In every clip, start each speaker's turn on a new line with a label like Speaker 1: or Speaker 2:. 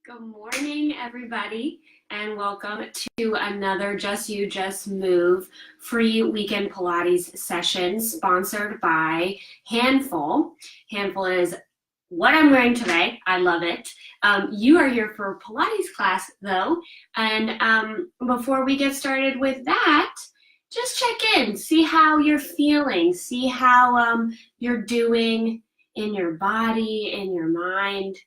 Speaker 1: Good morning, everybody, and welcome to another Just You, Just Move free weekend Pilates session sponsored by Handful. Handful is what I'm wearing today. I love it. You are here for a Pilates class, though, and before we get started with that, just check in, see how you're feeling, see how you're doing in your body, in your mind.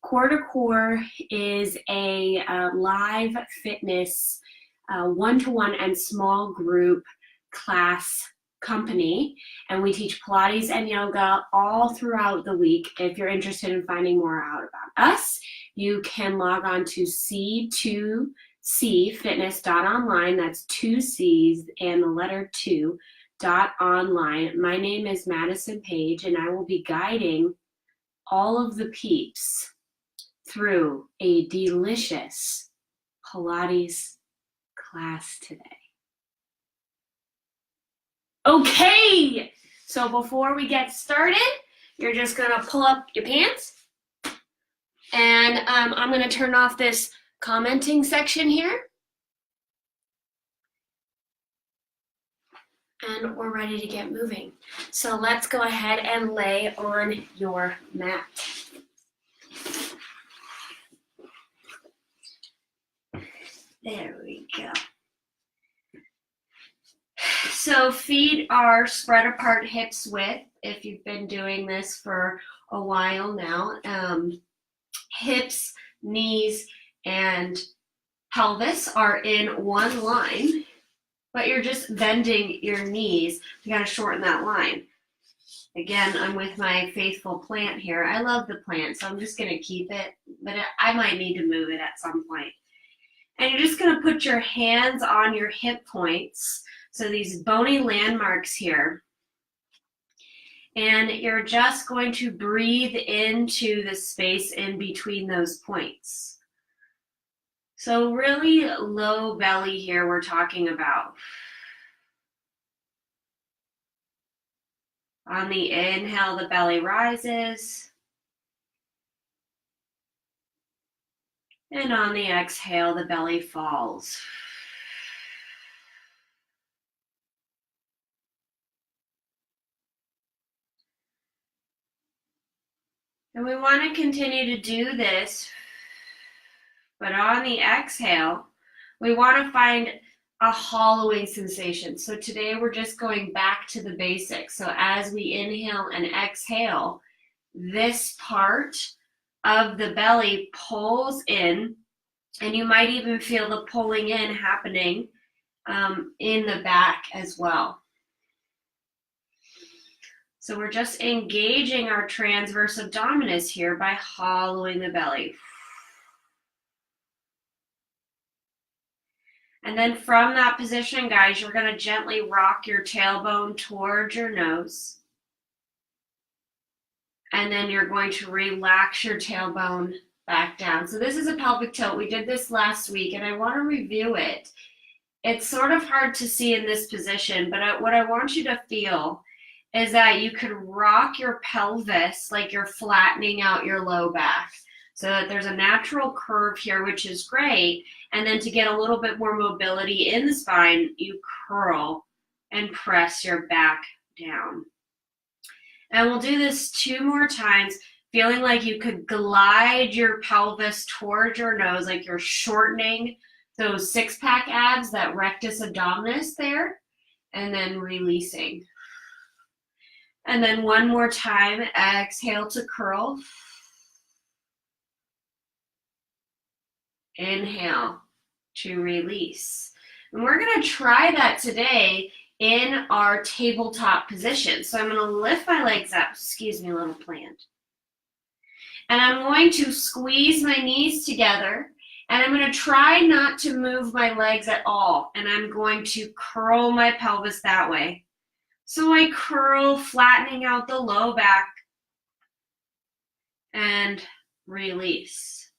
Speaker 1: Coeur is a live fitness one-to-one and small group class company, and we teach Pilates and yoga all throughout the week. If you're interested in finding more out about us, you can log on to c2cfitness.online. That's 2 C's and the letter 2.online. My name is Madison Page, and I will be guiding all of the peeps through a delicious Pilates class today. Okay, so before we get started, you're just gonna pull up your pants, and I'm gonna turn off this commenting section here, and we're ready to get moving. So let's go ahead and lay on your mat. There we go. So feet are spread apart hips width if you've been doing this for a while now. Hips, knees, and pelvis are in one line, but you're just bending your knees. You gotta shorten that line. Again, I'm with my faithful plant here. I love the plant, so I'm just gonna keep it, but I might need to move it at some point. And you're just going to put your hands on your hip points, so these bony landmarks here. And you're just going to breathe into the space in between those points. So really low belly here we're talking about. On the inhale, the belly rises. And on the exhale, the belly falls. And we want to continue to do this, but on the exhale, we want to find a hollowing sensation. So today we're just going back to the basics. So as we inhale and exhale, this part of the belly pulls in, and you might even feel the pulling in happening in the back as well. So we're just engaging our transverse abdominis here by hollowing the belly. And then from that position, guys, you're going to gently rock your tailbone towards your nose. And then you're going to relax your tailbone back down. So this is a pelvic tilt. We did this last week, and I want to review it. It's sort of hard to see in this position, but what I want you to feel is that you could rock your pelvis like you're flattening out your low back, so that there's a natural curve here, which is great. And then to get a little bit more mobility in the spine, you curl and press your back down. And we'll do this 2 more times, feeling like you could glide your pelvis towards your nose, like you're shortening those 6-pack abs, that rectus abdominis there, and then releasing. And then 1 more time, exhale to curl. Inhale to release. And we're going to try that today in our tabletop position. So I'm going to lift my legs up, excuse me, little plant. And I'm going to squeeze my knees together, and I'm going to try not to move my legs at all. And I'm going to curl my pelvis that way. So I curl, flattening out the low back, and release.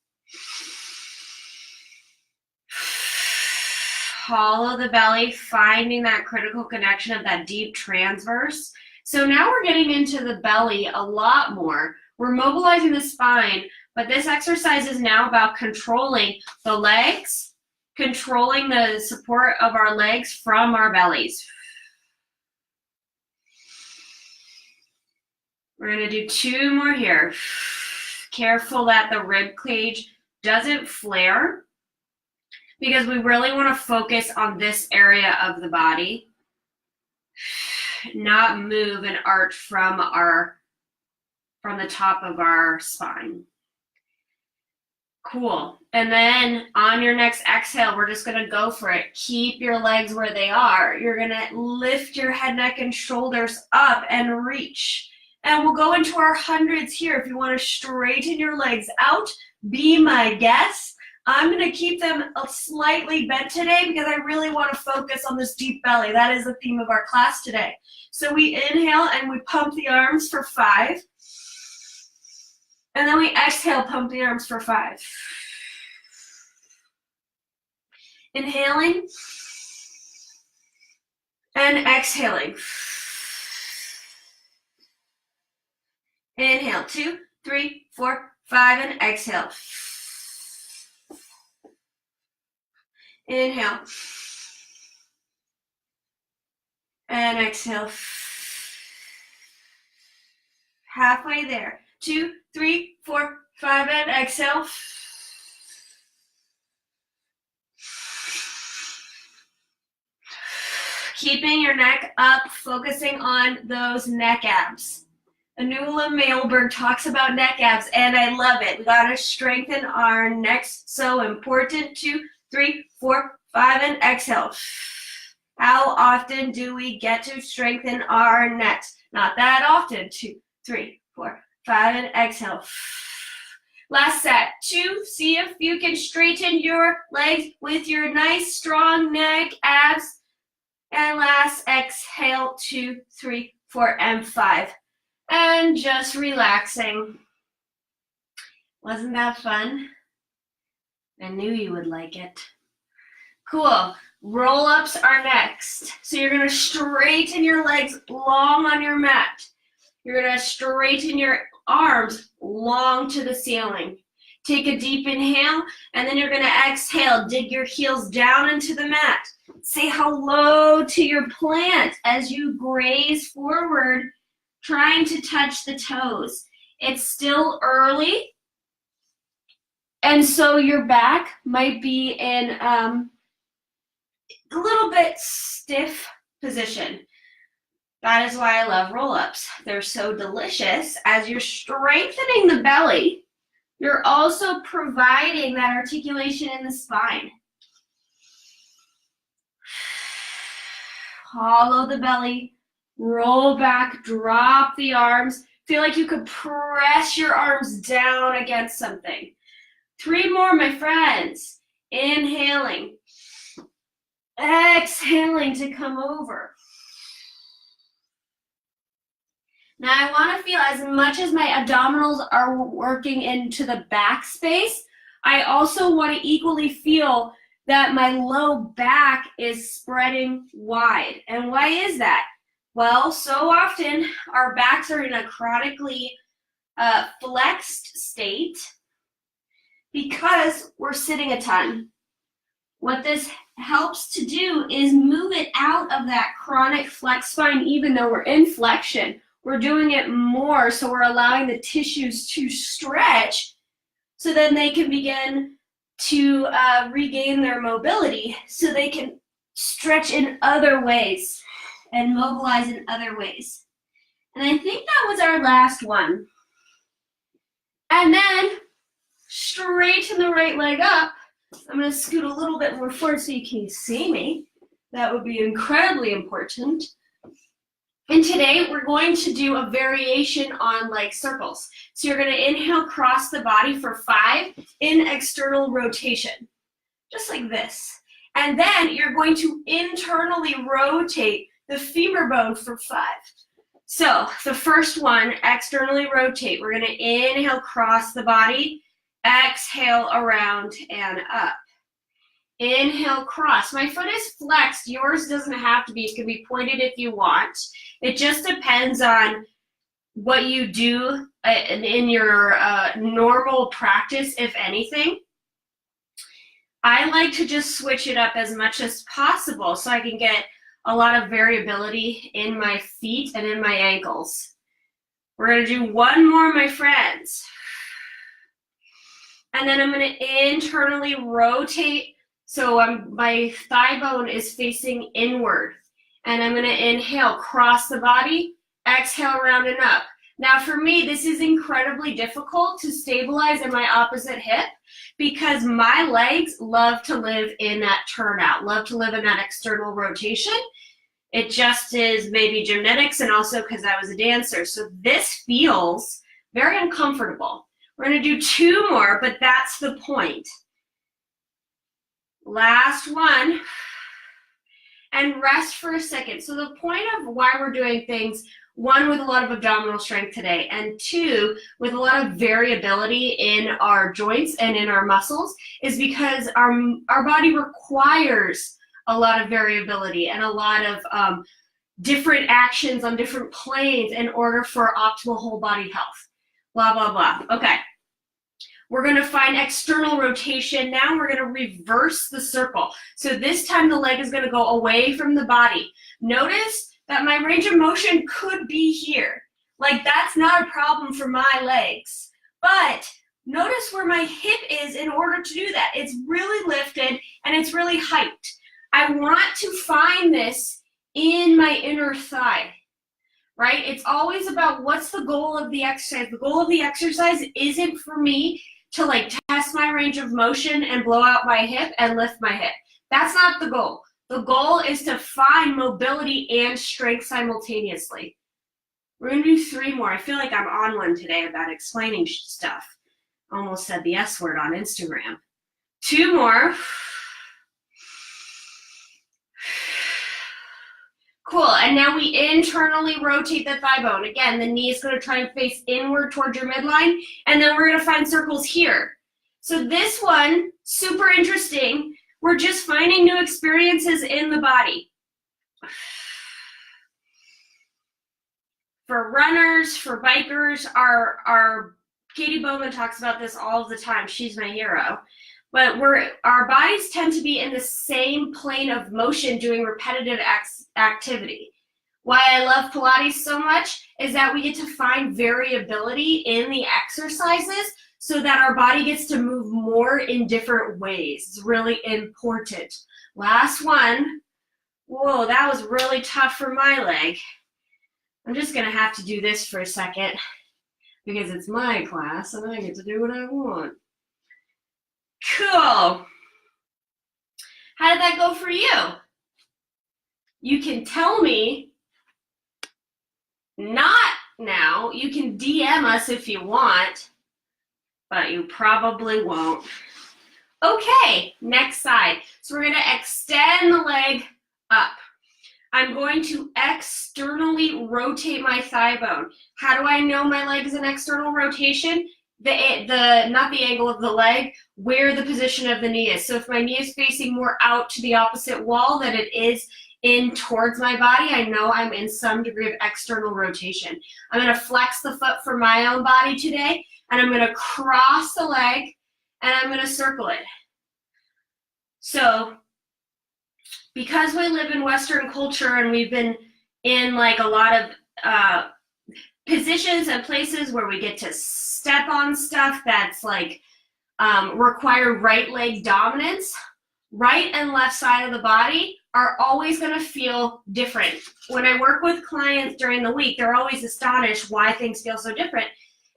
Speaker 1: Hollow the belly, finding that critical connection of that deep transverse. So now we're getting into the belly a lot more. We're mobilizing the spine, But this exercise is now about controlling the legs, controlling the support of our legs from our bellies. We're gonna do 2 more here. Careful that the rib cage doesn't flare, because we really want to focus on this area of the body, not move and arch from the top of our spine. Cool. And then on your next exhale, we're just going to go for it. Keep your legs where they are. You're going to lift your head, neck, and shoulders up and reach. And we'll go into our hundreds here. If you want to straighten your legs out, be my guest. I'm going to keep them slightly bent today because I really want to focus on this deep belly. That is the theme of our class today. So we inhale and we pump the arms for 5. And then we exhale, pump the arms for 5. Inhaling and exhaling. Inhale, 2, 3, 4, 5, and exhale. Inhale. And exhale. Halfway there. 2, 3, 4, 5, and exhale. Keeping your neck up, focusing on those neck abs. Anula Mailberg talks about neck abs, and I love it. We gotta strengthen our necks. So important. 2, 3, 4, 5, and exhale. How often do we get to strengthen our necks? Not that often. 2, 3, 4, 5, and exhale. Last set. 2, see if you can straighten your legs with your nice strong neck abs. And last exhale, 2, 3, 4, and 5. And just relaxing. Wasn't that fun? I knew you would like it. Cool. Roll-ups are next. So you're going to straighten your legs long on your mat. You're going to straighten your arms long to the ceiling. Take a deep inhale, and then you're going to exhale. Dig your heels down into the mat. Say hello to your plant as you graze forward, trying to touch the toes. It's still early, and so your back might be in a little bit stiff position. That is why I love roll-ups. They're so delicious. As you're strengthening the belly, you're also providing that articulation in the spine. Hollow the belly, roll back, drop the arms. Feel like you could press your arms down against something. 3 more, my friends. Inhaling. Exhaling to come over. Now I want to feel, as much as my abdominals are working into the back space, I also want to equally feel that my low back is spreading wide. And why is that? Well, so often our backs are in a chronically flexed state because we're sitting a ton. What this helps to do is move it out of that chronic flex spine. Even though we're in flexion, we're doing it more, so we're allowing the tissues to stretch so then they can begin to regain their mobility, so they can stretch in other ways and mobilize in other ways. And I think that was our last one. And then straighten the right leg up. I'm going to scoot a little bit more forward so you can see me. That would be incredibly important. And today we're going to do a variation on like circles. So you're going to inhale, cross the body for 5 in external rotation, just like this. And then you're going to internally rotate the femur bone for 5. So the first one, externally rotate. We're going to inhale, cross the body, exhale around and up. Inhale, cross. My foot is flexed. Yours doesn't have to be. It can be pointed if you want. It just depends on what you do in your normal practice, if anything. I like to just switch it up as much as possible so I can get a lot of variability in my feet and in my ankles. We're gonna do one more, my friends. And then I'm gonna internally rotate. So my thigh bone is facing inward. And I'm gonna inhale, cross the body, exhale, round and up. Now for me, this is incredibly difficult to stabilize in my opposite hip because my legs love to live in that turnout, love to live in that external rotation. It just is maybe genetics and also because I was a dancer. So this feels very uncomfortable. We're gonna do two more, but that's the point. Last one. And rest for a second. So the point of why we're doing things, one, with a lot of abdominal strength today, and two, with a lot of variability in our joints and in our muscles, is because our body requires a lot of variability and a lot of different actions on different planes in order for optimal whole body health. Blah, blah, blah. Okay. We're going to find external rotation. Now we're going to reverse the circle. So this time the leg is going to go away from the body. Notice that my range of motion could be here. Like that's not a problem for my legs. But notice where my hip is in order to do that. It's really lifted and it's really hyped. I want to find this in my inner thigh. Right? It's always about what's the goal of the exercise. The goal of the exercise isn't for me to like test my range of motion and blow out my hip and lift my hip. That's not the goal. The goal is to find mobility and strength simultaneously. We're gonna do three more. I feel like I'm on one today about explaining stuff. Almost said the S word on Instagram. Two more. Cool, and now we internally rotate the thigh bone. Again, the knee is going to try and face inward towards your midline, and then we're going to find circles here. So this one, super interesting. We're just finding new experiences in the body. For runners, for bikers, our Katie Bowman talks about this all the time. She's my hero. But our bodies tend to be in the same plane of motion doing repetitive activity. Why I love Pilates so much is that we get to find variability in the exercises so that our body gets to move more in different ways. It's really important. Last one. Whoa, that was really tough for my leg. I'm just gonna have to do this for a second because it's my class and I get to do what I want. Cool. How did that go for you? You can tell me not now. You can DM us if you want, but you probably won't. Okay, next side. So we're going to extend the leg up. I'm going to externally rotate my thigh bone. How do I know my leg is an external rotation? Not the angle of the leg, where the position of the knee is. So if my knee is facing more out to the opposite wall than it is in towards my body, I know I'm in some degree of external rotation. I'm going to flex the foot for my own body today, and I'm going to cross the leg, and I'm going to circle it. So because we live in Western culture and we've been in like a lot of positions and places where we get to step on stuff that's like require right leg dominance, right and left side of the body are always going to feel different. When I work with clients during the week, they're always astonished why things feel so different.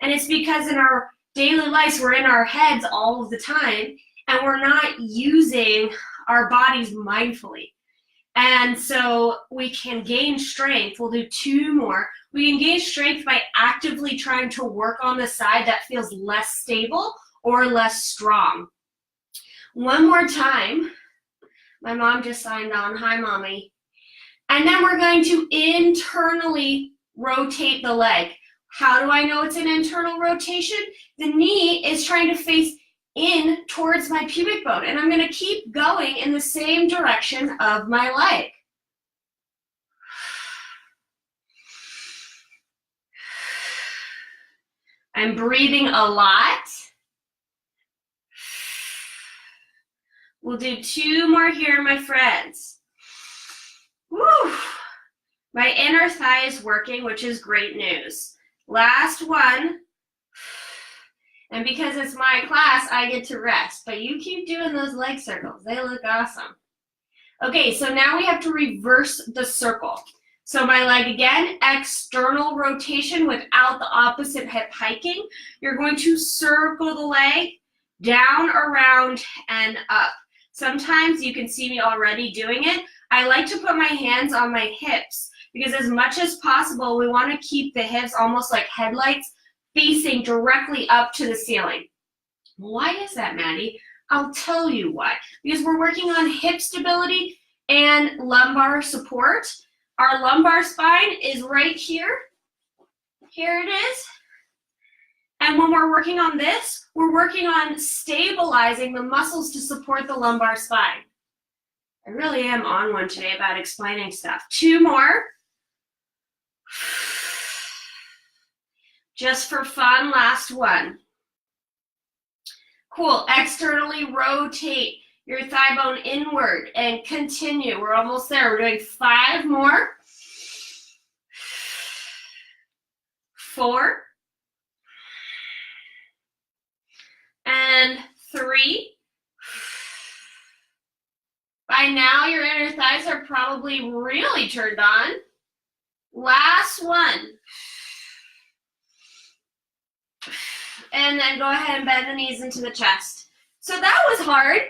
Speaker 1: And it's because in our daily lives, we're in our heads all of the time, and we're not using our bodies mindfully. And so we can gain strength. We'll do two more. We can gain strength by actively trying to work on the side that feels less stable or less strong. One more time. My mom just signed on. Hi, Mommy. And then we're going to internally rotate the leg. How do I know it's an internal rotation? The knee is trying to face in towards my pubic bone, and I'm going to keep going in the same direction of my leg. I'm breathing a lot. We'll do 2 more here, my friends. Woo! My inner thigh is working, which is great news. Last one. And because it's my class, I get to rest. But you keep doing those leg circles. They look awesome. Okay, so now we have to reverse the circle. So my leg again, external rotation without the opposite hip hiking. You're going to circle the leg down, around, and up. Sometimes you can see me already doing it. I like to put my hands on my hips because as much as possible, we want to keep the hips almost like headlights facing directly up to the ceiling. Why is that, Maddie? I'll tell you why. Because we're working on hip stability and lumbar support. Our lumbar spine is right here. Here it is. And when we're working on this, we're working on stabilizing the muscles to support the lumbar spine. I really am on one today about explaining stuff. 2 more. Just for fun, last one. Cool, externally rotate your thigh bone inward and continue. We're almost there. We're doing 5 more. 4. And 3. By now, your inner thighs are probably really turned on. Last one. And then go ahead and bend the knees into the chest. So that was hard,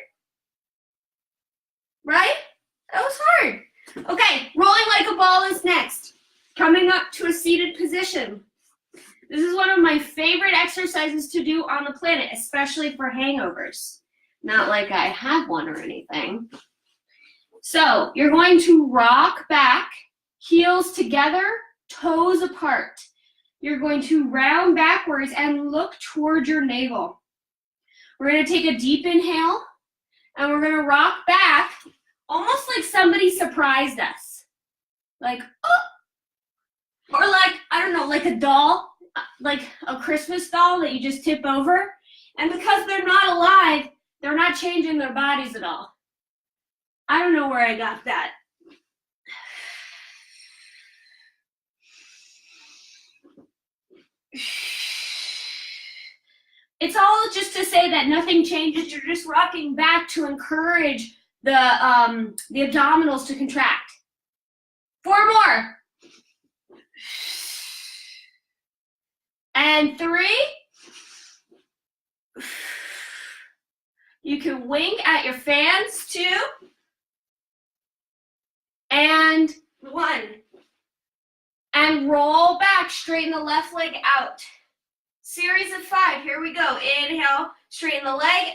Speaker 1: right? That was hard. Okay, rolling like a ball is next. Coming up to a seated position. This is one of my favorite exercises to do on the planet, especially for hangovers. Not like I have one or anything. So you're going to rock back, heels together, toes apart. You're going to round backwards and look toward your navel. We're going to take a deep inhale, and we're going to rock back almost like somebody surprised us. Like, oh! Or like, I don't know, like a doll, like a Christmas doll that you just tip over. And because they're not alive, they're not changing their bodies at all. I don't know where I got that. It's all just to say that nothing changes. You're just rocking back to encourage the abdominals to contract. 4 more. And 3. You can wink at your fans, 2. And 1. And roll back, straighten the left leg out. Series of 5, here we go. Inhale, straighten the leg.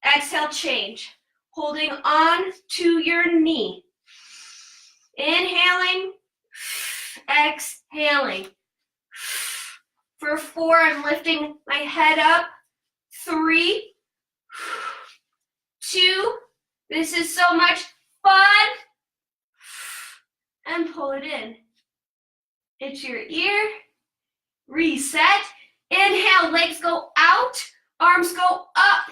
Speaker 1: Exhale, change. Holding on to your knee. Inhaling, exhaling. For 4, I'm lifting my head up. 3, 2, this is so much fun. And pull it in. It's your ear. Reset. Inhale, legs go out, arms go up,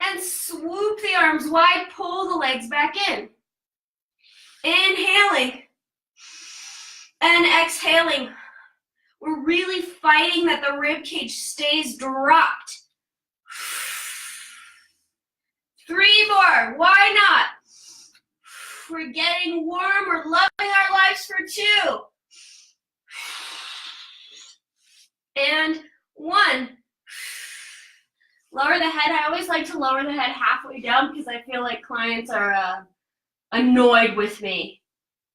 Speaker 1: and swoop the arms wide, pull the legs back in. Inhaling and exhaling. We're really fighting that the rib cage stays dropped. 3 more, why not? We're getting warm, we're loving our lives for 2. And 1. Lower the head. I always like to lower the head halfway down because I feel like clients are annoyed with me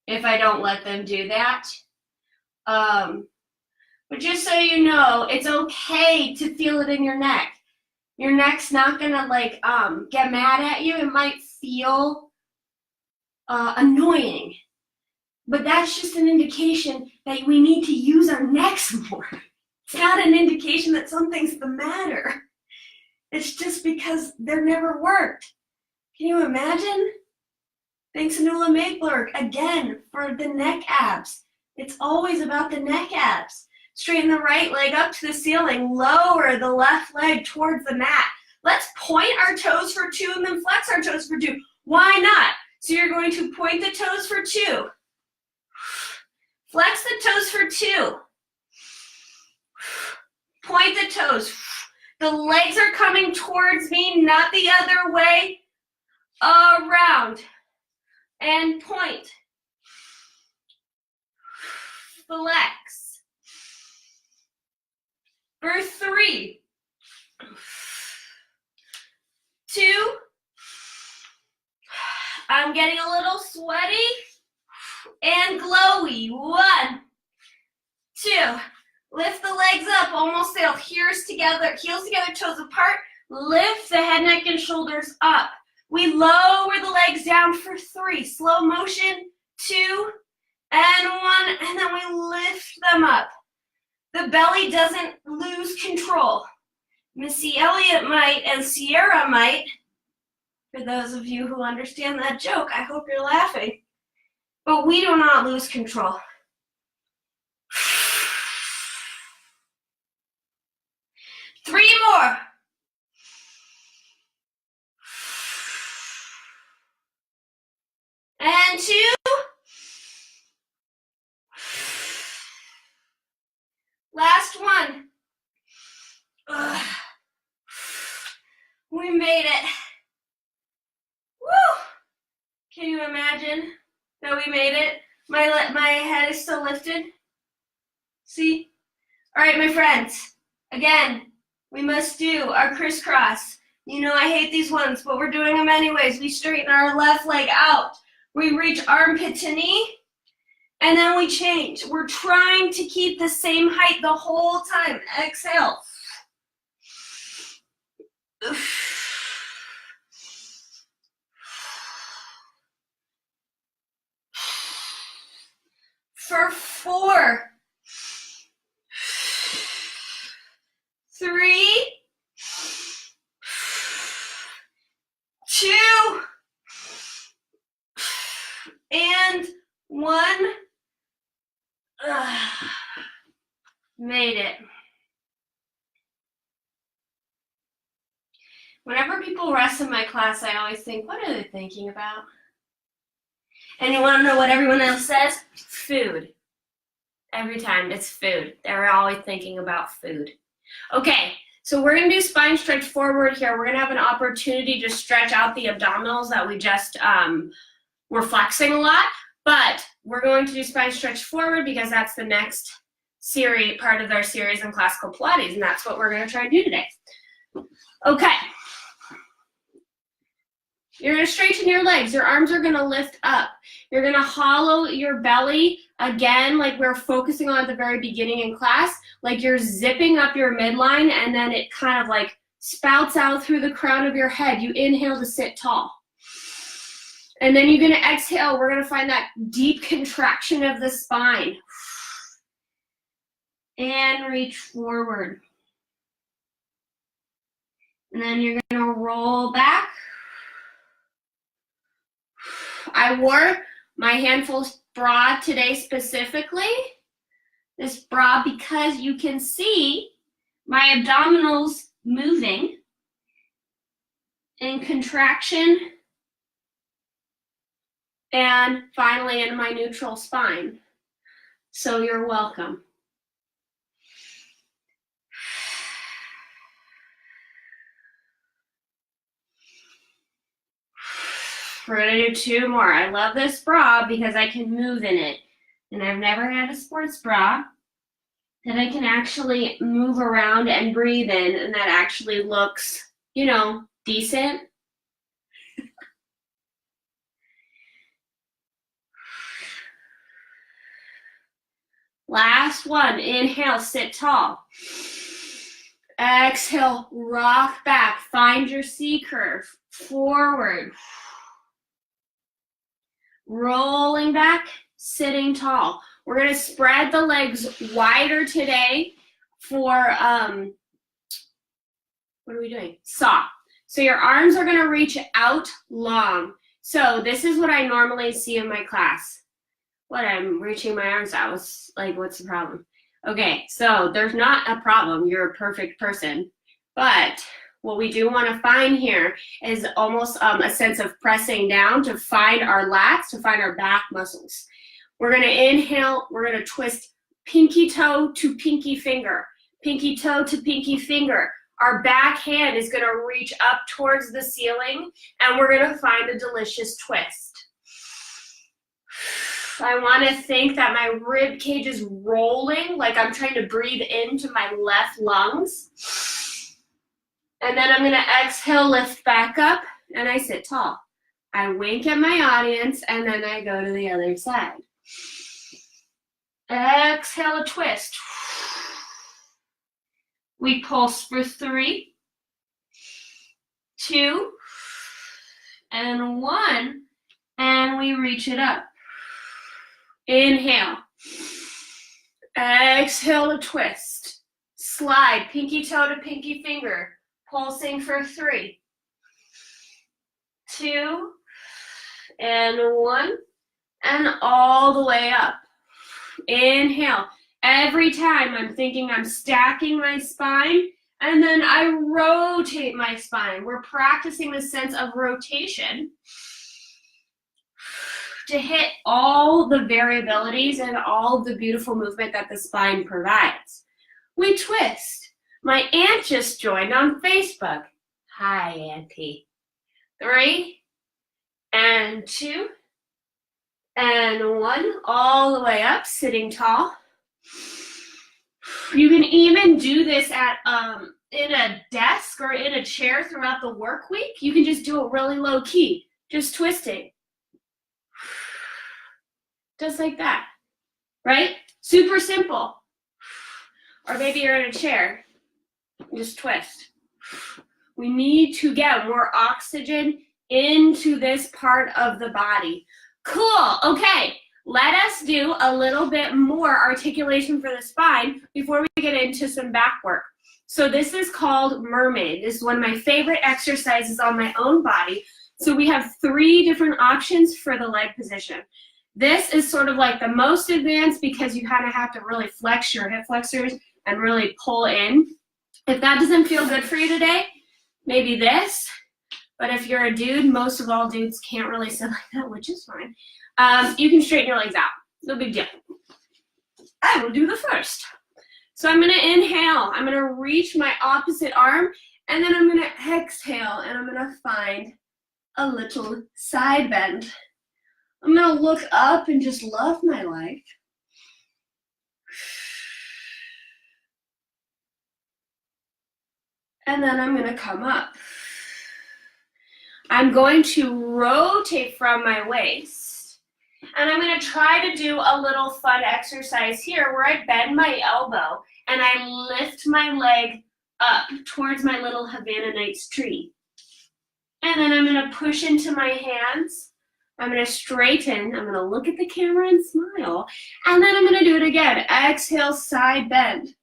Speaker 1: if I don't let them do that. But just so you know, it's okay to feel it in your neck. Your neck's not gonna like get mad at you. It might feel annoying, but that's just an indication that we need to use our necks more. It's not an indication that something's the matter. It's just because they're never worked. Can you imagine? Thanks, Anula Makeberg, again, for the neck abs. It's always about the neck abs. Straighten the right leg up to the ceiling. Lower the left leg towards the mat. Let's point our toes for 2 and then flex our toes for 2. Why not? So you're going to point the toes for 2. Flex the toes for 2. Point the toes. The legs are coming towards me, not the other way. Around. And point. Flex. For 3. 2. I'm getting a little sweaty and glowy. 1, 2. Lift the legs up, almost sail. Heels together, toes apart. Lift the head, neck, and shoulders up. We lower the legs down for 3. Slow motion, 2 and 1, and then we lift them up. The belly doesn't lose control. Missy Elliott might, and Sierra might. For those of you who understand that joke, I hope you're laughing. But we do not lose control. Three more. And 2. Last one. Ugh. We made it. Woo! Can you imagine that we made it? My head is still lifted. See? All right, my friends. Again, we must do our crisscross. You know I hate these ones, but we're doing them anyways. We straighten our left leg out. We reach armpit to knee, and then we change. We're trying to keep the same height the whole time. Exhale. For 4, 3, 2, and 1. Made it. Whenever people rest in my class, I always think, what are they thinking about? And you want to know what everyone else says? Food. Every time it's food. They're always thinking about food. Okay, so we're going to do spine stretch forward here. We're going to have an opportunity to stretch out the abdominals that we just were flexing a lot. But we're going to do spine stretch forward because that's the next part of our series in classical Pilates, and that's what we're going to try to do today. Okay. You're going to straighten your legs. Your arms are going to lift up. You're going to hollow your belly again, like we we're focusing on at the very beginning in class, like you're zipping up your midline, and then it kind of like spouts out through the crown of your head. You inhale to sit tall. And then you're going to exhale. We're going to find that deep contraction of the spine. And reach forward. And then you're going to roll back. I wore my handful bra today specifically. This bra because you can see my abdominals moving in contraction and finally in my neutral spine. So you're welcome. We're gonna do 2 more. I love this bra because I can move in it. And I've never had a sports bra that I can actually move around and breathe in, and that actually looks, you know, decent. Last one. Inhale, sit tall. Exhale, rock back. Find your C curve. Forward. Rolling back, sitting tall. We're going to spread the legs wider today for, what are we doing? Saw. So your arms are going to reach out long. So this is what I normally see in my class. What, I'm reaching my arms out. Like, what's the problem? Okay, so there's not a problem. You're a perfect person. But what we do want to find here is almost a sense of pressing down to find our lats, to find our back muscles. We're going to inhale. We're going to twist pinky toe to pinky finger, pinky toe to pinky finger. Our back hand is going to reach up towards the ceiling, and we're going to find a delicious twist. I want to think that my rib cage is rolling, like I'm trying to breathe into my left lungs. And then I'm going to exhale, lift back up, and I sit tall. I wink at my audience, and then I go to the other side. Exhale, a twist. We pulse for 3, 2, and 1, and we reach it up. Inhale. Exhale, a twist. Slide, pinky toe to pinky finger. Pulsing for 3, 2, and 1, and all the way up. Inhale. Every time I'm thinking I'm stacking my spine, and then I rotate my spine. We're practicing the sense of rotation to hit all the variabilities and all the beautiful movement that the spine provides. We twist. My aunt just joined on Facebook. Hi, Auntie. 3, and 2, and 1, all the way up, sitting tall. You can even do this at in a desk or in a chair throughout the work week. You can just do it really low key, just twisting. Just like that, right? Super simple. Or maybe you're in a chair, just twist. We need to get more oxygen into this part of the body. Cool, okay. Let us do a little bit more articulation for the spine before we get into some back work. So this is called mermaid. This is one of my favorite exercises on my own body. So we have 3 different options for the leg position. This is sort of like the most advanced because you kind of have to really flex your hip flexors and really pull in. If that doesn't feel good for you today, maybe this. But if you're a dude, most of all dudes can't really sit like that, which is fine. You can straighten your legs out. No big deal. I will do the first. So I'm going to inhale. I'm going to reach my opposite arm, and then I'm going to exhale, and I'm going to find a little side bend. I'm going to look up and just love my life. And then I'm going to come up. I'm going to rotate from my waist. And I'm going to try to do a little fun exercise here where I bend my elbow and I lift my leg up towards my little Havana Nights tree. And then I'm going to push into my hands. I'm going to straighten. I'm going to look at the camera and smile. And then I'm going to do it again. Exhale, side bend.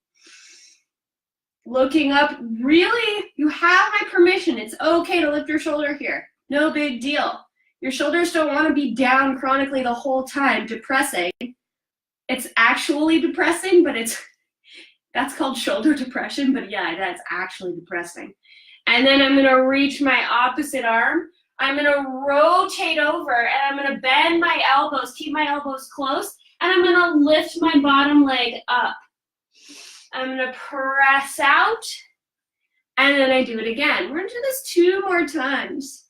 Speaker 1: Looking up, really, you have my permission. It's okay to lift your shoulder here. No big deal. Your shoulders don't want to be down chronically the whole time, depressing. It's actually depressing, but that's called shoulder depression, but yeah, that's actually depressing. And then I'm going to reach my opposite arm. I'm going to rotate over, and I'm going to bend my elbows, keep my elbows close, and I'm going to lift my bottom leg up. I'm going to press out, and then I do it again. We're going to do this 2 more times.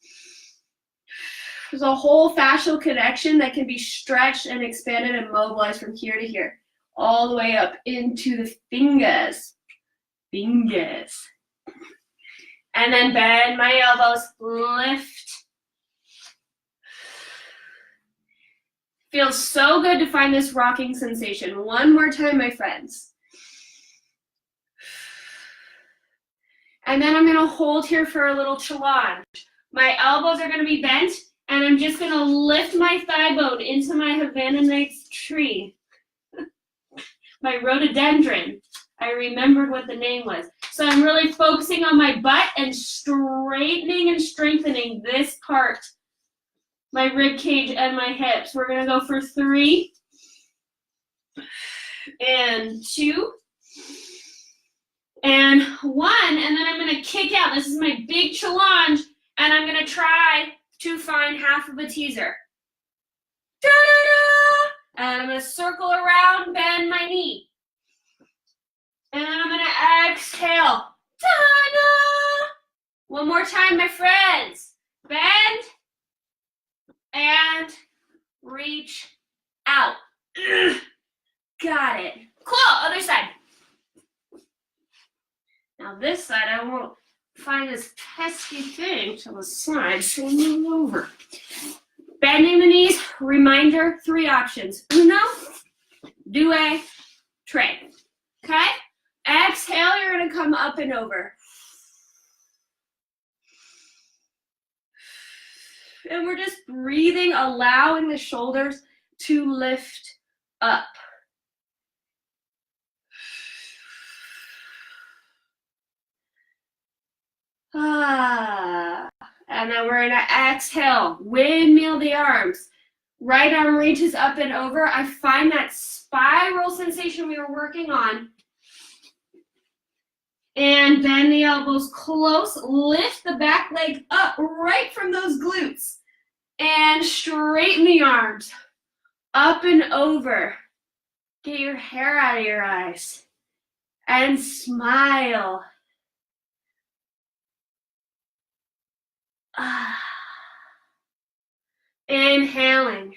Speaker 1: There's a whole fascial connection that can be stretched and expanded and mobilized from here to here, all the way up into the fingers. Fingers. And then bend my elbows, lift. Feels so good to find this rocking sensation. One more time, my friends. And then I'm going to hold here for a little challenge. My elbows are going to be bent, and I'm just going to lift my thigh bone into my Havana Nights tree. My rhododendron. I remembered what the name was. So I'm really focusing on my butt and straightening and strengthening this part. My rib cage and my hips. We're going to go for 3, and 2, and 1, and then I'm gonna kick out. This is my big challenge, and I'm gonna try to find half of a teaser. Da-da-da! And I'm gonna circle around, bend my knee. And then I'm gonna exhale. Ta-da! One more time, my friends. Bend and reach out. Ugh. Got it. Cool, other side. Now this side, I won't find this pesky thing to the side, so we'll move over. Bending the knees, reminder, 3 options. 1, 2, 3. Okay? Exhale, you're gonna come up and over. And we're just breathing, allowing the shoulders to lift up. And then we're gonna exhale, windmill the arms. Right arm reaches up and over. I find that spiral sensation we were working on. And bend the elbows close, lift the back leg up right from those glutes. And straighten the arms, up and over. Get your hair out of your eyes. And smile. Inhaling.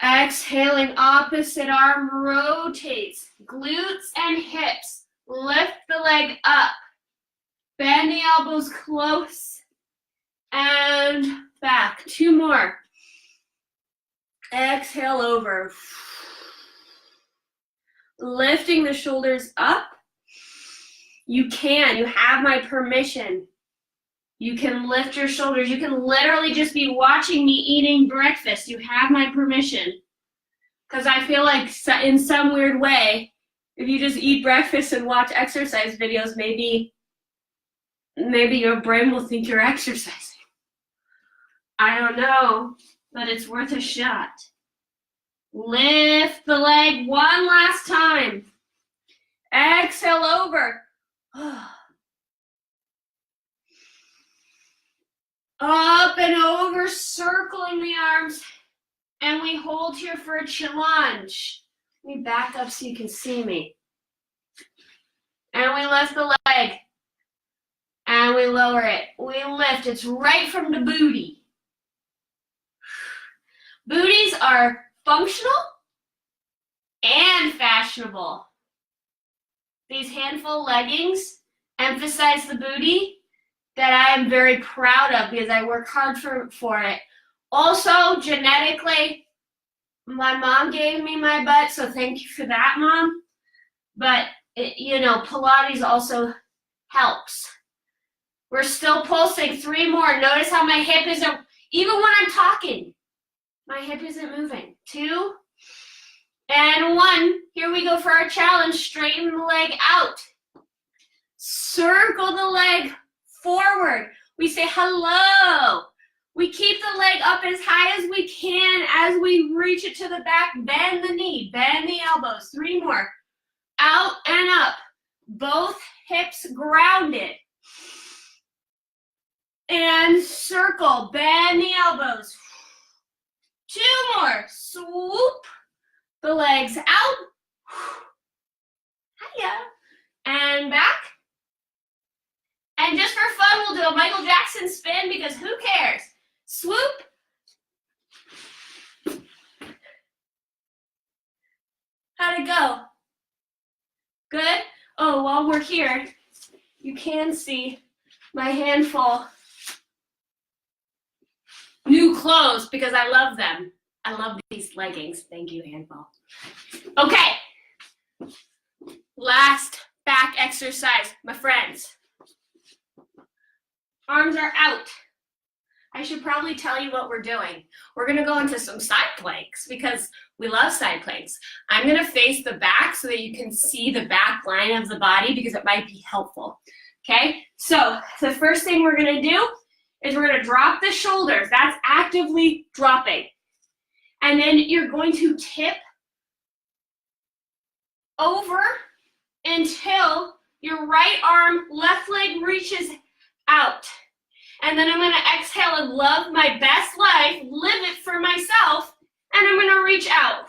Speaker 1: Exhaling, opposite arm rotates. Glutes and hips. Lift the leg up. Bend the elbows close. And back. 2 more. Exhale over. Lifting the shoulders up. You have my permission. You can lift your shoulders. You can literally just be watching me eating breakfast. You have my permission. Because I feel like in some weird way, if you just eat breakfast and watch exercise videos, maybe your brain will think you're exercising. I don't know, but it's worth a shot. Lift the leg one last time. Exhale over. Up and over, circling the arms. And we hold here for a challenge. Let me back up so you can see me. And we lift the leg. And we lower it. We lift. It's right from the booty. Booties are functional and fashionable. These handful leggings emphasize the booty that I am very proud of because I work hard for it. Also, genetically, my mom gave me my butt, so thank you for that, Mom. But, Pilates also helps. We're still pulsing. 3 more. Notice how my hip isn't, even when I'm talking, my hip isn't moving. 2 and 1. Here we go for our challenge. Straighten the leg out. Circle the leg forward. We say hello. We keep the leg up as high as we can as we reach it to the back. Bend the knee, bend the elbows. 3 more. Out and up. Both hips grounded. And circle, bend the elbows. 2 more. Swoop the legs out. Hiya. And back. And just for fun, we'll do a Michael Jackson spin because who cares? Swoop. How'd it go? Good? Oh, while we're here, you can see my handful. New clothes because I love them. I love these leggings. Thank you, handful. Okay. Last back exercise, my friends. Arms are out. I should probably tell you what we're doing. We're gonna go into some side planks because we love side planks. I'm gonna face the back so that you can see the back line of the body because it might be helpful. Okay, so the first thing we're gonna do is we're gonna drop the shoulders. That's actively dropping. And then you're going to tip over until your right arm, left leg reaches out. And then I'm going to exhale and love my best life, live it for myself, and I'm going to reach out.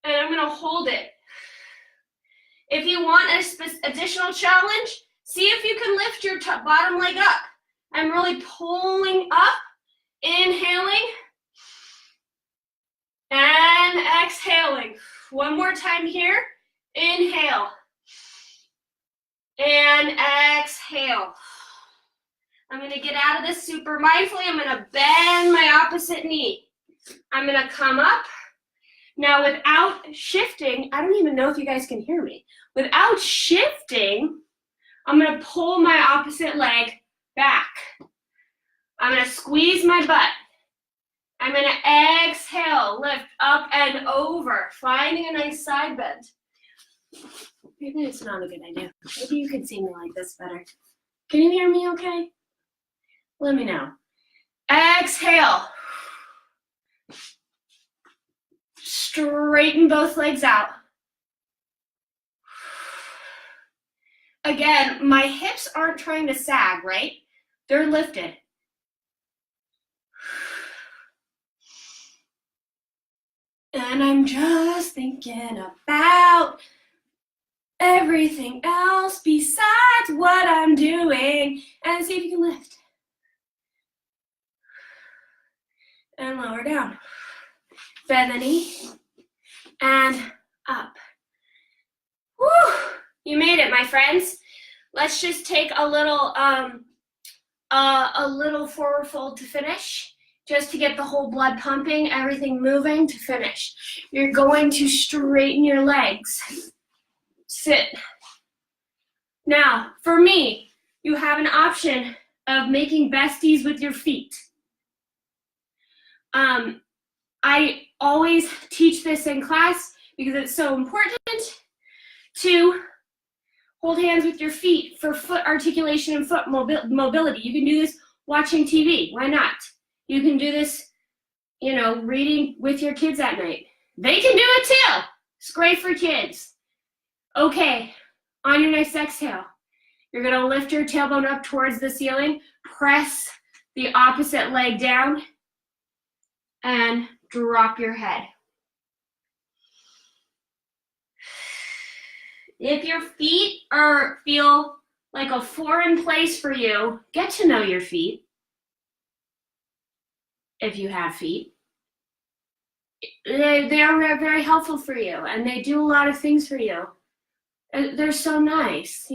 Speaker 1: And I'm going to hold it. If you want an additional challenge, see if you can lift your bottom leg up. I'm really pulling up, inhaling, and exhaling. One more time here. Inhale. And exhale. I'm going to get out of this super mindfully. I'm going to bend my opposite knee. I'm going to come up. Now, without shifting, I don't even know if you guys can hear me. Without shifting, I'm going to pull my opposite leg back. I'm going to squeeze my butt. I'm going to exhale, lift up and over, finding a nice side bend. Maybe it's not a good idea. Maybe you can see me like this better. Can you hear me okay? Let me know. Exhale. Straighten both legs out. Again, my hips aren't trying to sag, right? They're lifted. And I'm just thinking about everything else besides what I'm doing. And see if you can lift. And lower down. Bend the knee. And up. Woo! You made it, my friends. Let's just take a little forward fold to finish, just to get the whole blood pumping, everything moving to finish. You're going to straighten your legs. Sit. Now, for me, you have an option of making besties with your feet. I always teach this in class because it's so important to hold hands with your feet for foot articulation and foot mobility. You can do this watching TV. Why not? You can do this, reading with your kids at night. They can do it too. It's great for kids. Okay, on your next exhale, you're going to lift your tailbone up towards the ceiling, press the opposite leg down, and drop your head. If your feet feel like a foreign place for you, get to know your feet. If you have feet, they are very helpful for you, and they do a lot of things for you. They're so nice,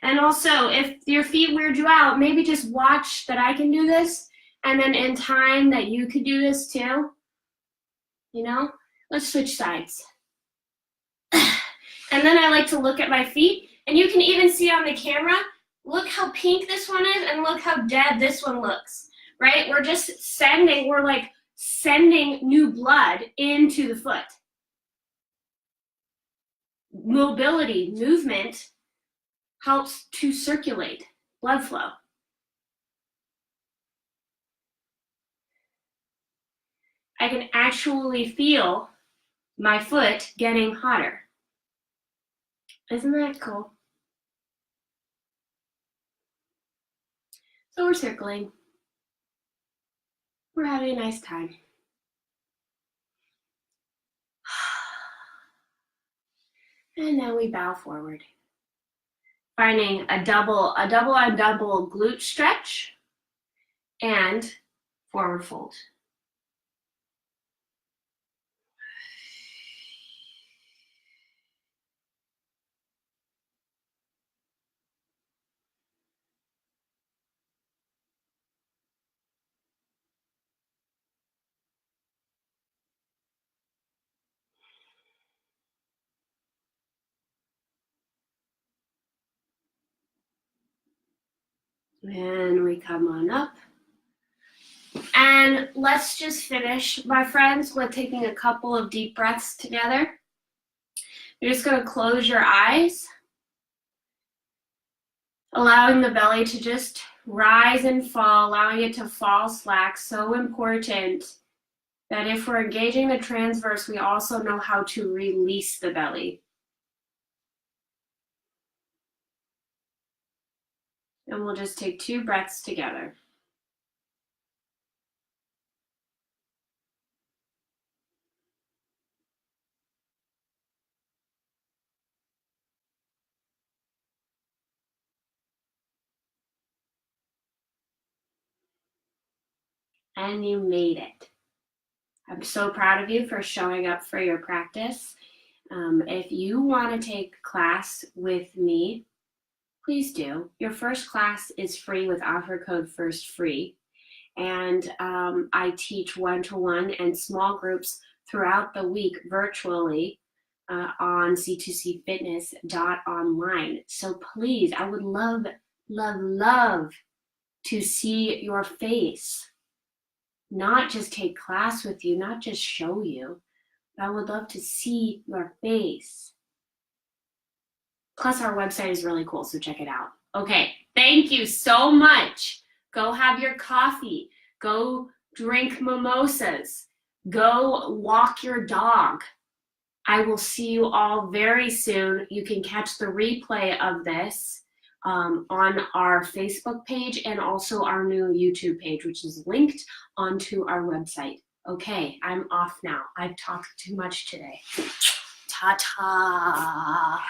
Speaker 1: And also, if your feet weird you out, maybe just watch that I can do this, and then in time that you could do this too. Let's switch sides. And then I like to look at my feet, and you can even see on the camera, look how pink this one is, and look how dead this one looks, right? We're sending new blood into the foot. Mobility, movement, helps to circulate blood flow. I can actually feel my foot getting hotter. Isn't that cool? So we're circling. We're having a nice time. And then we bow forward. Finding a double on double glute stretch and forward fold. And we come on up. And let's just finish, my friends, with taking a couple of deep breaths together. You're just going to close your eyes, allowing the belly to just rise and fall, allowing it to fall slack. So important that if we're engaging the transverse, we also know how to release the belly. And we'll just take 2 breaths together. And you made it. I'm so proud of you for showing up for your practice. If you want to take class with me, please do. Your first class is free with offer code FIRSTFREE. And I teach one-to-one and small groups throughout the week virtually on c2cfitness.online. So please, I would love, love, love to see your face. Not just take class with you, not just show you, but I would love to see your face. Plus, our website is really cool, so check it out. Okay, thank you so much. Go have your coffee. Go drink mimosas. Go walk your dog. I will see you all very soon. You can catch the replay of this on our Facebook page and also our new YouTube page, which is linked onto our website. Okay, I'm off now. I've talked too much today. Ta-ta.